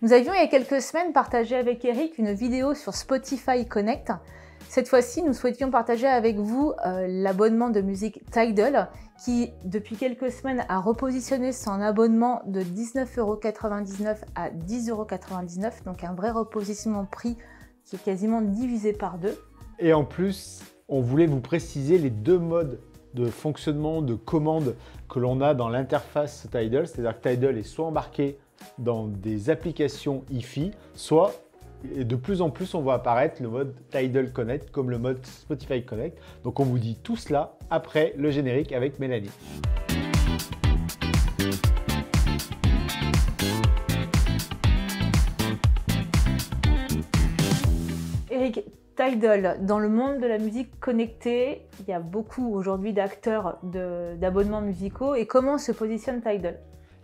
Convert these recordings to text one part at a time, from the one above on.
Nous avions il y a quelques semaines partagé avec Eric une vidéo sur Spotify Connect. Cette fois-ci, nous souhaitions partager avec vous l'abonnement de musique Tidal qui, depuis quelques semaines, a repositionné son abonnement de 19,99 € à 10,99 €, donc un vrai repositionnement prix qui est quasiment divisé par deux. Et en plus, on voulait vous préciser les deux modes de fonctionnement, de commande que l'on a dans l'interface Tidal, c'est-à-dire que Tidal est soit embarqué dans des applications hi-fi, soit, et de plus en plus, on voit apparaître le mode Tidal Connect comme le mode Spotify Connect. Donc on vous dit tout cela après le générique avec Mélanie. Eric, Tidal, dans le monde de la musique connectée, il y a beaucoup aujourd'hui d'acteurs d'abonnements musicaux. Et comment se positionne Tidal ?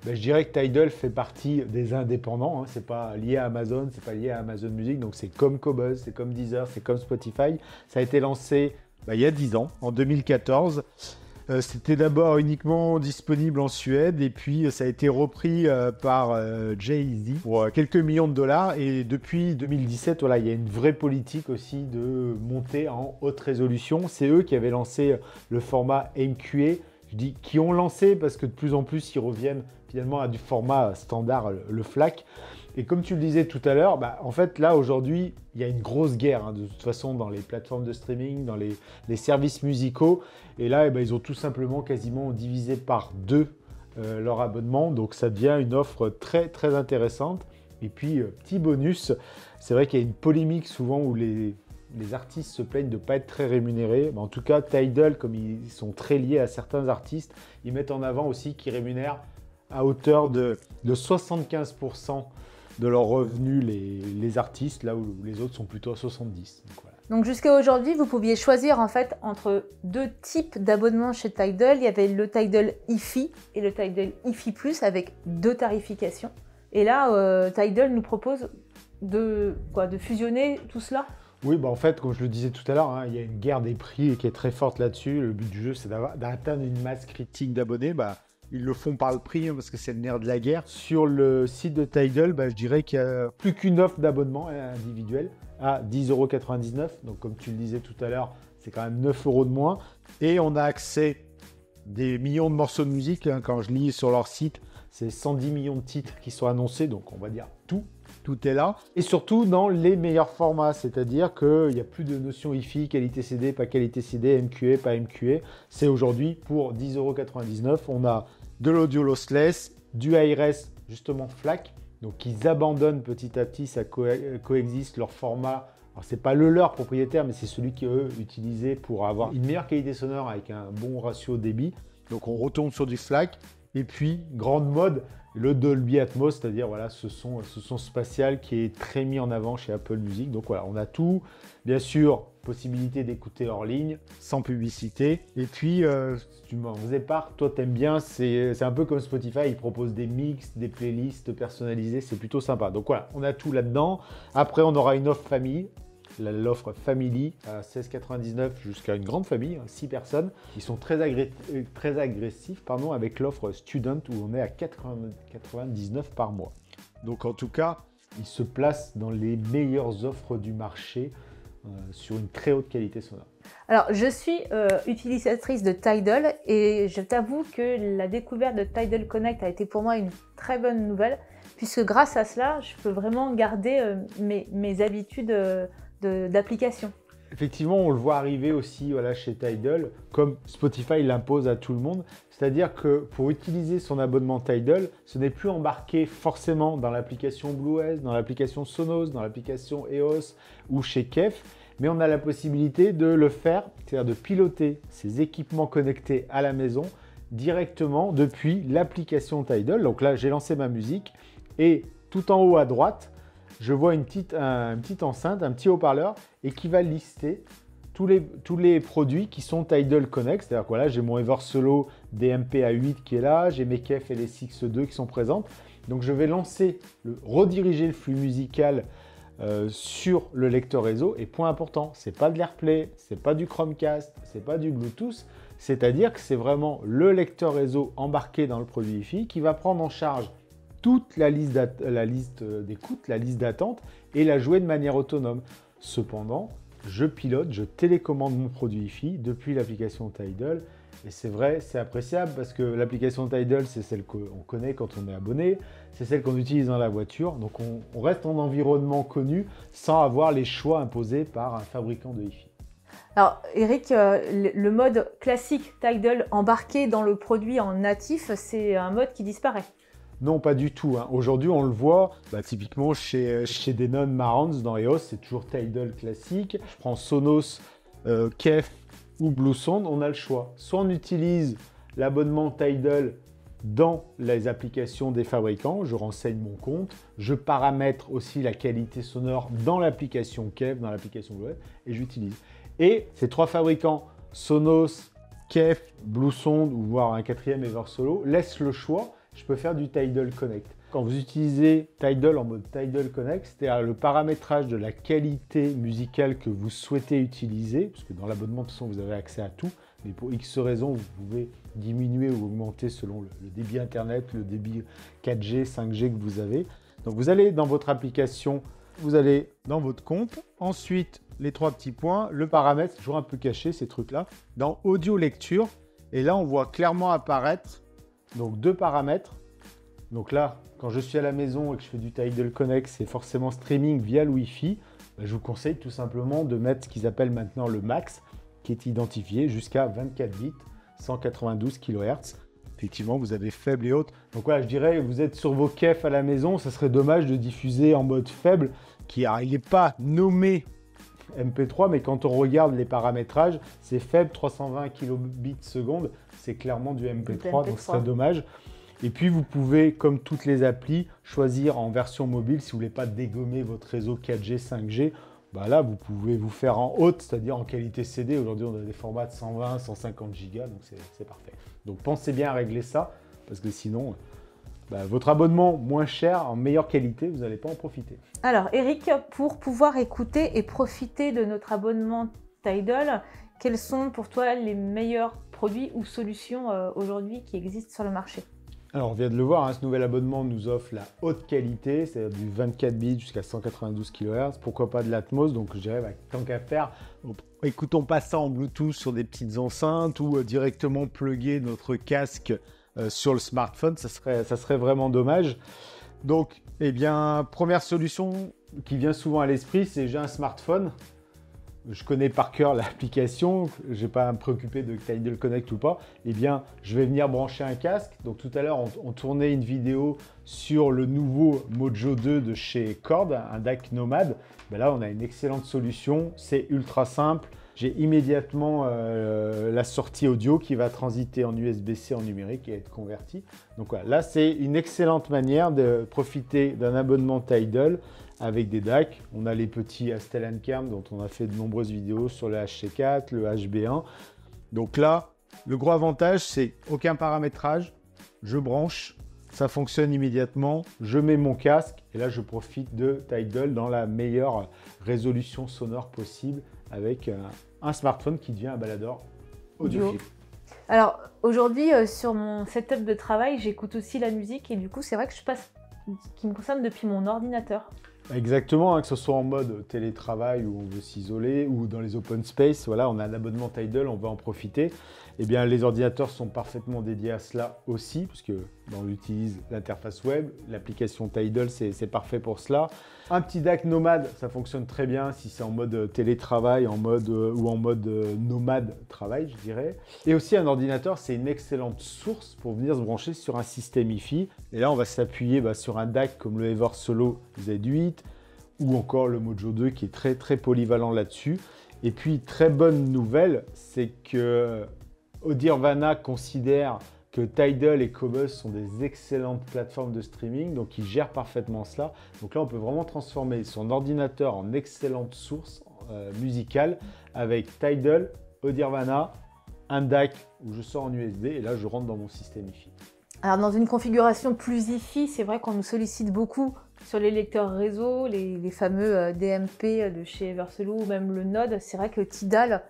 Je dirais que Tidal fait partie des indépendants, hein. C'est pas lié à Amazon, c'est pas lié à Amazon Music, donc c'est comme Qobuz, c'est comme Deezer, c'est comme Spotify. Ça a été lancé il y a 10 ans, en 2014. C'était d'abord uniquement disponible en Suède et puis ça a été repris par Jay-Z pour quelques millions de dollars. Et depuis 2017, voilà, il y a une vraie politique aussi de monter en haute résolution. C'est eux qui avaient lancé le format MQA. Je dis qui ont lancé parce que de plus en plus, ils reviennent finalement à du format standard, le FLAC. Et comme tu le disais tout à l'heure, en fait, là, aujourd'hui, il y a une grosse guerre, de toute façon, dans les plateformes de streaming, dans les services musicaux. Et là, ils ont tout simplement quasiment divisé par deux leur abonnement. Donc, ça devient une offre très, très intéressante. Et puis, petit bonus, c'est vrai qu'il y a une polémique souvent où les artistes se plaignent de ne pas être très rémunérés. En tout cas, Tidal, comme ils sont très liés à certains artistes, ils mettent en avant aussi qu'ils rémunèrent à hauteur de 75% de leurs revenus les artistes, là où les autres sont plutôt à 70%. Donc, voilà. Donc jusqu'à aujourd'hui, vous pouviez choisir en fait entre deux types d'abonnements chez Tidal. Il y avait le Tidal hi-fi et le Tidal hi-fi Plus avec deux tarifications. Et là, Tidal nous propose de fusionner tout cela. Oui, en fait, comme je le disais tout à l'heure, il y a une guerre des prix qui est très forte là-dessus. Le but du jeu, c'est d'atteindre une masse critique d'abonnés. Ils le font par le prix parce que c'est le nerf de la guerre. Sur le site de Tidal, je dirais qu'il n'y a plus qu'une offre d'abonnement individuelle à 10,99 €. Donc, comme tu le disais tout à l'heure, c'est quand même 9 € de moins. Et on a accès à des millions de morceaux de musique. Quand je lis sur leur site, c'est 110 millions de titres qui sont annoncés. Donc, on va dire tout est là. Et surtout dans les meilleurs formats. C'est-à-dire qu'il n'y a plus de notion hi-fi, qualité CD, pas qualité CD, MQA, pas MQA. C'est aujourd'hui pour 10,99 €. On a de l'audio lossless, du hi-res, justement FLAC. Donc, ils abandonnent petit à petit, ça coexiste leur format. Alors, c'est pas le leur propriétaire, mais c'est celui qu'eux utilisaient pour avoir une meilleure qualité sonore avec un bon ratio débit. Donc, on retombe sur du FLAC. Et puis, grande mode, le Dolby Atmos, c'est-à-dire ce son spatial qui est très mis en avant chez Apple Music. Donc voilà, on a tout. Bien sûr, possibilité d'écouter hors ligne, sans publicité. Et puis, tu m'en faisais part, toi t'aimes bien, c'est un peu comme Spotify, ils proposent des mix, des playlists personnalisées, c'est plutôt sympa. Donc voilà, on a tout là-dedans. Après, on aura une offre famille. L'offre Family à 16,99 € jusqu'à une grande famille, 6 personnes. Ils sont très agressifs avec l'offre Student où on est à 4,99 € par mois. Donc en tout cas, ils se placent dans les meilleures offres du marché sur une très haute qualité sonore. Alors, je suis utilisatrice de Tidal et je t'avoue que la découverte de Tidal Connect a été pour moi une très bonne nouvelle puisque grâce à cela, je peux vraiment garder mes habitudes d'application. Effectivement, on le voit arriver aussi chez Tidal, comme Spotify l'impose à tout le monde. C'est-à-dire que pour utiliser son abonnement Tidal, ce n'est plus embarqué forcément dans l'application BlueOS, dans l'application Sonos, dans l'application EOS ou chez Kef, mais on a la possibilité de le faire, c'est-à-dire de piloter ses équipements connectés à la maison directement depuis l'application Tidal. Donc là, j'ai lancé ma musique et tout en haut à droite, je vois une petite enceinte, un petit haut-parleur et qui va lister tous les produits qui sont Tidal Connect. C'est-à-dire que j'ai mon Eversolo DMP A8 qui est là, j'ai mes Kef LSX2 qui sont présentes. Donc je vais rediriger le flux musical sur le lecteur réseau. Et point important, c'est pas de l'AirPlay, c'est pas du Chromecast, c'est pas du Bluetooth. C'est-à-dire que c'est vraiment le lecteur réseau embarqué dans le produit hi-fi qui va prendre en charge toute la liste d'écoute, la liste d'attente, et la jouer de manière autonome. Cependant, je pilote, je télécommande mon produit Wi-Fi depuis l'application Tidal. Et c'est vrai, c'est appréciable parce que l'application Tidal, c'est celle qu'on connaît quand on est abonné, c'est celle qu'on utilise dans la voiture. Donc on reste en environnement connu sans avoir les choix imposés par un fabricant de Wi-Fi. Alors Eric, le mode classique Tidal embarqué dans le produit en natif, c'est un mode qui disparaît. Non, pas du tout. Aujourd'hui, on le voit typiquement chez Denon Marantz dans EOS, c'est toujours Tidal classique. Je prends Sonos, KEF ou Bluesound, on a le choix. Soit on utilise l'abonnement Tidal dans les applications des fabricants, je renseigne mon compte, je paramètre aussi la qualité sonore dans l'application KEF, dans l'application web, et j'utilise. Et ces 3 fabricants, Sonos, KEF, Bluesound ou voire un 4e Eversolo, laissent le choix. Je peux faire du Tidal Connect. Quand vous utilisez Tidal en mode Tidal Connect, c'est-à-dire le paramétrage de la qualité musicale que vous souhaitez utiliser, parce que dans l'abonnement, de toute façon, vous avez accès à tout, mais pour X raisons, vous pouvez diminuer ou augmenter selon le débit Internet, le débit 4G, 5G que vous avez. Donc vous allez dans votre application, vous allez dans votre compte, ensuite les 3 petits points, le paramètre, toujours un peu caché ces trucs-là, dans Audio Lecture, et là on voit clairement apparaître donc 2 paramètres. Donc là, quand je suis à la maison et que je fais du Tidal Connect, c'est forcément streaming via le Wi-Fi. Je vous conseille tout simplement de mettre ce qu'ils appellent maintenant le max, qui est identifié jusqu'à 24 bits, 192 kHz. Effectivement, vous avez faible et haute. Donc voilà, je dirais, vous êtes sur vos KEF à la maison, ça serait dommage de diffuser en mode faible, qui n'est pas nommé MP3, mais quand on regarde les paramétrages, c'est faible, 320 kbps, c'est clairement du MP3, donc ce serait dommage. Et puis vous pouvez, comme toutes les applis, choisir en version mobile, si vous ne voulez pas dégommer votre réseau 4G, 5G, là vous pouvez vous faire en haute, c'est-à-dire en qualité CD. Aujourd'hui on a des formats de 120, 150 Go, donc c'est parfait. Donc pensez bien à régler ça, parce que sinon, votre abonnement moins cher, en meilleure qualité, vous n'allez pas en profiter. Alors Eric, pour pouvoir écouter et profiter de notre abonnement Tidal, quels sont pour toi les meilleurs produits ou solutions aujourd'hui qui existent sur le marché? Alors, on vient de le voir, ce nouvel abonnement nous offre la haute qualité, c'est-à-dire du 24 bits jusqu'à 192 kHz. Pourquoi pas de l'Atmos? Donc, je dirais, tant qu'à faire, écoutons pas ça en Bluetooth sur des petites enceintes ou directement plugger notre casque sur le smartphone. Ça serait vraiment dommage. Donc, première solution qui vient souvent à l'esprit, c'est j'ai un smartphone. Je connais par cœur l'application, je n'ai pas à me préoccuper de Tidal Connect ou pas, je vais venir brancher un casque. Donc tout à l'heure, on tournait une vidéo sur le nouveau Mojo 2 de chez Cord, un DAC Nomad. Là, on a une excellente solution, c'est ultra simple. J'ai immédiatement la sortie audio qui va transiter en USB-C en numérique et être convertie. Donc voilà, là, c'est une excellente manière de profiter d'un abonnement Tidal avec des DAC. On a les petits Astel & Cam dont on a fait de nombreuses vidéos sur le HC4, le HB1. Donc là, le gros avantage, c'est aucun paramétrage. Je branche, ça fonctionne immédiatement. Je mets mon casque et là, je profite de Tidal dans la meilleure résolution sonore possible avec un smartphone qui devient un baladeur audiophile. Alors aujourd'hui, sur mon setup de travail, j'écoute aussi la musique et du coup, c'est vrai que je passe, qui me concerne depuis mon ordinateur. Exactement, que ce soit en mode télétravail où on veut s'isoler ou dans les open space, voilà, on a un abonnement Tidal, on va en profiter. Les ordinateurs sont parfaitement dédiés à cela aussi, parce que on utilise l'interface web, l'application Tidal, c'est parfait pour cela. Un petit DAC nomade, ça fonctionne très bien si c'est en mode télétravail, ou en mode nomade travail, je dirais. Et aussi un ordinateur, c'est une excellente source pour venir se brancher sur un système Wi-Fi. Et là, on va s'appuyer sur un DAC comme le Eversolo Z8 ou encore le Mojo 2 qui est très très polyvalent là-dessus. Et puis, très bonne nouvelle, c'est que Audirvana considère que Tidal et Qobuz sont des excellentes plateformes de streaming, donc ils gèrent parfaitement cela. Donc là, on peut vraiment transformer son ordinateur en excellente source musicale avec Tidal, Audirvana, un DAC où je sors en USB et là, je rentre dans mon système Wi-Fi. Alors dans une configuration plus Wi-Fi, c'est vrai qu'on nous sollicite beaucoup sur les lecteurs réseau, les fameux DMP de chez Eversolo ou même le Node. C'est vrai que Tidal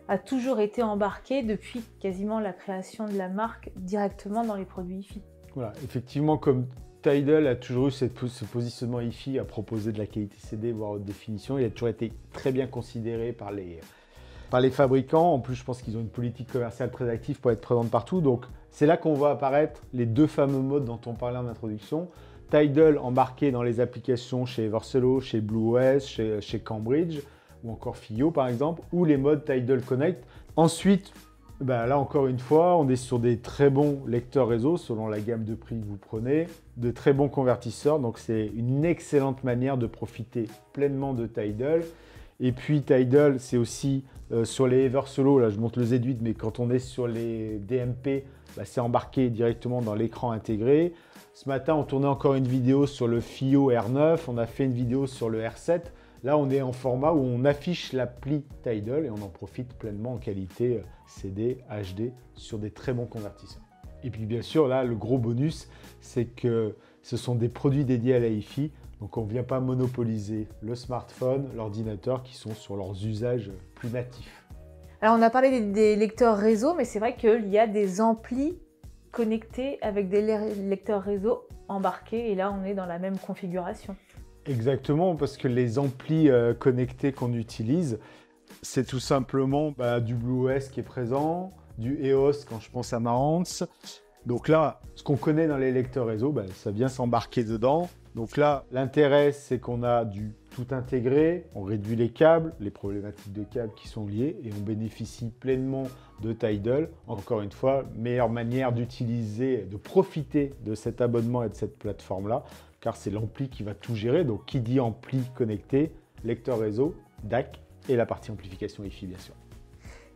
a toujours été embarqué depuis quasiment la création de la marque directement dans les produits Wi-Fi. Voilà, effectivement, comme Tidal a toujours eu ce positionnement hi-fi à proposer de la qualité CD, voire haute définition. Il a toujours été très bien considéré par les fabricants. En plus, je pense qu'ils ont une politique commerciale très active pour être présente partout. Donc, c'est là qu'on voit apparaître les deux fameux modes dont on parlait en introduction. Tidal embarqué dans les applications chez Eversolo, chez BlueOS, chez Cambridge, ou encore FiiO par exemple, ou les modes Tidal Connect. Ensuite, là encore une fois, on est sur des très bons lecteurs réseau selon la gamme de prix que vous prenez, de très bons convertisseurs, donc c'est une excellente manière de profiter pleinement de Tidal. Et puis Tidal, c'est aussi sur les Eversolo, là je monte le Z8, mais quand on est sur les DMP, c'est embarqué directement dans l'écran intégré. Ce matin, on tournait encore une vidéo sur le FiiO R9, on a fait une vidéo sur le R7. Là, on est en format où on affiche l'appli Tidal et on en profite pleinement en qualité CD, HD sur des très bons convertisseurs. Et puis bien sûr, là, le gros bonus, c'est que ce sont des produits dédiés à la hi-fi. Donc on ne vient pas monopoliser le smartphone, l'ordinateur qui sont sur leurs usages plus natifs. Alors on a parlé des lecteurs réseau, mais c'est vrai qu'il y a des amplis connectés avec des lecteurs réseau embarqués et là on est dans la même configuration. Exactement, parce que les amplis connectés qu'on utilise, c'est tout simplement du BlueOS qui est présent, du EOS quand je pense à Marantz. Donc là, ce qu'on connaît dans les lecteurs réseau, ça vient s'embarquer dedans. Donc là, l'intérêt, c'est qu'on a du tout intégré, on réduit les câbles, les problématiques de câbles qui sont liées et on bénéficie pleinement de Tidal. Encore une fois, meilleure manière d'utiliser, de profiter de cet abonnement et de cette plateforme-là, car c'est l'ampli qui va tout gérer. Donc, qui dit ampli connecté, lecteur réseau, DAC et la partie amplification hi-fi, bien sûr.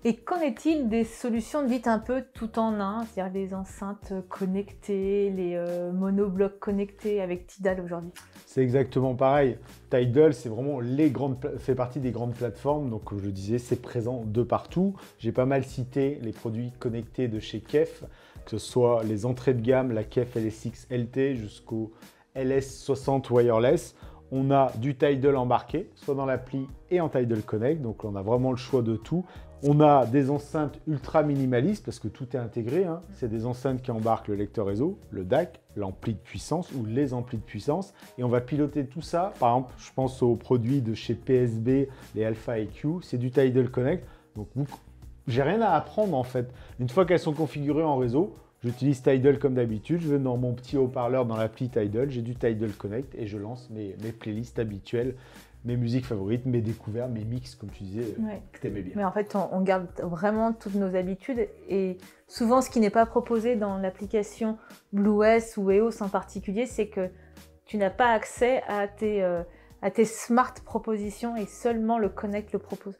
Et qu'en est-il des solutions dites un peu tout en un, c'est-à-dire les enceintes connectées, les monoblocs connectés avec Tidal aujourd'hui? C'est exactement pareil. Tidal, c'est vraiment fait partie des grandes plateformes. Donc, comme je le disais, c'est présent de partout. J'ai pas mal cité les produits connectés de chez Kef, que ce soit les entrées de gamme, la Kef LS6 LT jusqu'au LS60 wireless. On a du Tidal embarqué, soit dans l'appli et en Tidal Connect. Donc, on a vraiment le choix de tout. On a des enceintes ultra minimalistes parce que tout est intégré. C'est des enceintes qui embarquent le lecteur réseau, le DAC, l'ampli de puissance ou les amplis de puissance. Et on va piloter tout ça. Par exemple, je pense aux produits de chez PSB, les Alpha EQ, c'est du Tidal Connect. Donc, j'ai rien à apprendre en fait. Une fois qu'elles sont configurées en réseau, j'utilise Tidal comme d'habitude. Je vais dans mon petit haut-parleur dans l'appli Tidal, j'ai du Tidal Connect et je lance mes playlists habituelles, mes musiques favorites, mes découvertes, mes mix, comme tu disais, que tu aimais bien. Mais en fait, on garde vraiment toutes nos habitudes et souvent, ce qui n'est pas proposé dans l'application BlueOS ou EOS en particulier, c'est que tu n'as pas accès à tes smart propositions et seulement le Connect le propose.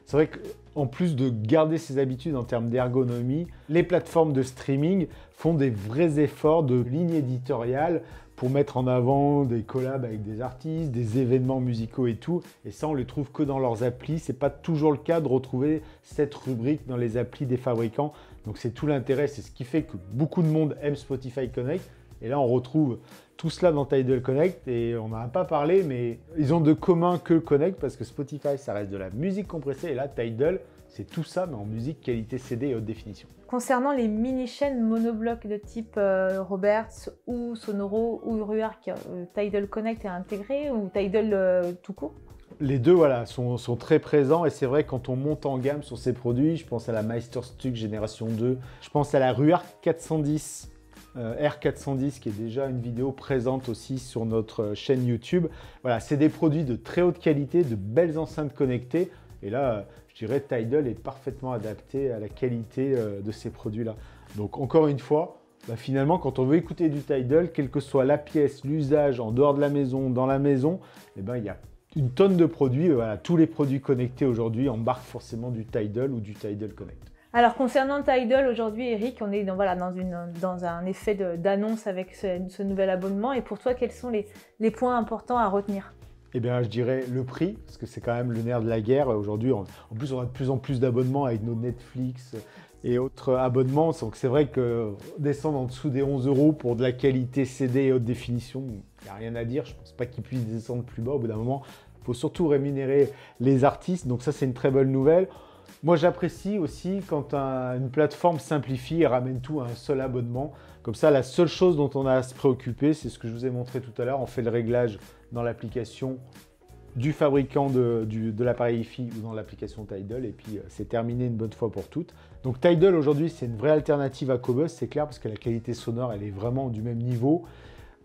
C'est vrai qu'en plus de garder ses habitudes en termes d'ergonomie, les plateformes de streaming font des vrais efforts de ligne éditoriale pour mettre en avant des collabs avec des artistes, des événements musicaux et tout. Et ça, on ne les trouve que dans leurs applis. Ce n'est pas toujours le cas de retrouver cette rubrique dans les applis des fabricants. Donc c'est tout l'intérêt. C'est ce qui fait que beaucoup de monde aime Spotify Connect. Et là, on retrouve tout cela dans Tidal Connect. Et on n'en a pas parlé, mais ils ont de commun que le Connect parce que Spotify, ça reste de la musique compressée. Et là, Tidal, c'est tout ça, mais en musique qualité CD et haute définition. Concernant les mini-chaînes monoblocs de type Roberts ou Sonoro ou Ruark, Tidal Connect est intégré ou Tidal tout court? Les deux sont très présents et c'est vrai quand on monte en gamme sur ces produits, je pense à la Meisterstück Génération 2, je pense à la Ruark 410, R410 qui est déjà une vidéo présente aussi sur notre chaîne YouTube. Voilà, c'est des produits de très haute qualité, de belles enceintes connectées et là, je dirais Tidal est parfaitement adapté à la qualité de ces produits-là. Donc encore une fois, finalement, quand on veut écouter du Tidal, quelle que soit la pièce, l'usage, en dehors de la maison, dans la maison, il y a une tonne de produits. Voilà, tous les produits connectés aujourd'hui embarquent forcément du Tidal ou du Tidal Connect. Alors concernant Tidal, aujourd'hui Eric, on est dans un effet d'annonce avec ce nouvel abonnement. Et pour toi, quels sont les points importants à retenir? Eh bien, je dirais le prix, parce que c'est quand même le nerf de la guerre. Aujourd'hui, en plus, on a de plus en plus d'abonnements avec nos Netflix et autres abonnements. Donc, c'est vrai que descendre en dessous des 11 € pour de la qualité CD et haute définition, il n'y a rien à dire. Je ne pense pas qu'ils puissent descendre plus bas. Au bout d'un moment, il faut surtout rémunérer les artistes. Donc, ça, c'est une très bonne nouvelle. moi j'apprécie aussi quand une plateforme simplifie et ramène tout à un seul abonnement. Comme ça, la seule chose dont on a à se préoccuper, c'est ce que je vous ai montré tout à l'heure. On fait le réglage dans l'application du fabricant de l'appareil hi-fi ou dans l'application Tidal, et puis c'est terminé une bonne fois pour toutes. Donc Tidal aujourd'hui, c'est une vraie alternative à Qobuz, c'est clair, parce que la qualité sonore, elle est vraiment du même niveau.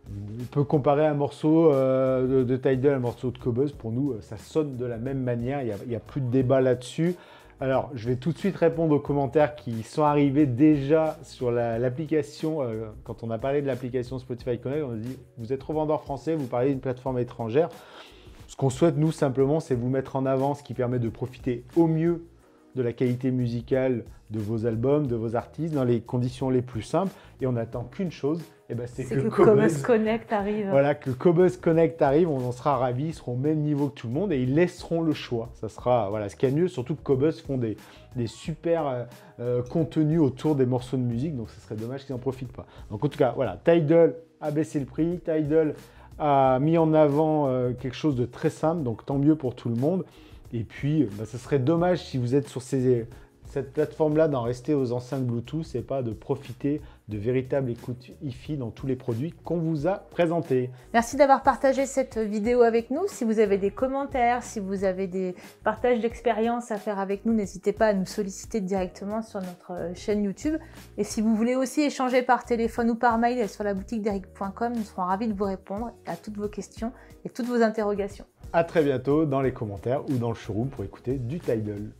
On peut comparer un morceau de Tidal à un morceau de Qobuz. Pour nous, ça sonne de la même manière, il n'y a plus de débat là-dessus. Alors, je vais tout de suite répondre aux commentaires qui sont arrivés déjà sur l'application. Quand on a parlé de l'application Spotify Connect, on a dit « Vous êtes revendeur français, vous parlez d'une plateforme étrangère ». Ce qu'on souhaite, nous, simplement, c'est vous mettre en avant, ce qui permet de profiter au mieux de la qualité musicale de vos albums, de vos artistes, dans les conditions les plus simples. Et on n'attend qu'une chose, et ben c'est que Qobuz Connect arrive. Voilà, que Qobuz Connect arrive, on en sera ravis, ils seront au même niveau que tout le monde et ils laisseront le choix. Ça sera, voilà, ce qu'il y a de mieux, surtout que Qobuz font des super contenus autour des morceaux de musique, donc ce serait dommage qu'ils n'en profitent pas. Donc en tout cas, voilà, Tidal a baissé le prix, Tidal a mis en avant quelque chose de très simple, donc tant mieux pour tout le monde. Et puis, ce serait dommage si vous êtes sur cette plateforme-là d'en rester aux enceintes Bluetooth et pas de profiter de véritables écoutes hi-fi dans tous les produits qu'on vous a présentés. Merci d'avoir partagé cette vidéo avec nous. Si vous avez des commentaires, si vous avez des partages d'expériences à faire avec nous, n'hésitez pas à nous solliciter directement sur notre chaîne YouTube. Et si vous voulez aussi échanger par téléphone ou par mail sur la boutique d'Eric.com, nous serons ravis de vous répondre à toutes vos questions et toutes vos interrogations. À très bientôt dans les commentaires ou dans le showroom pour écouter du Tidal.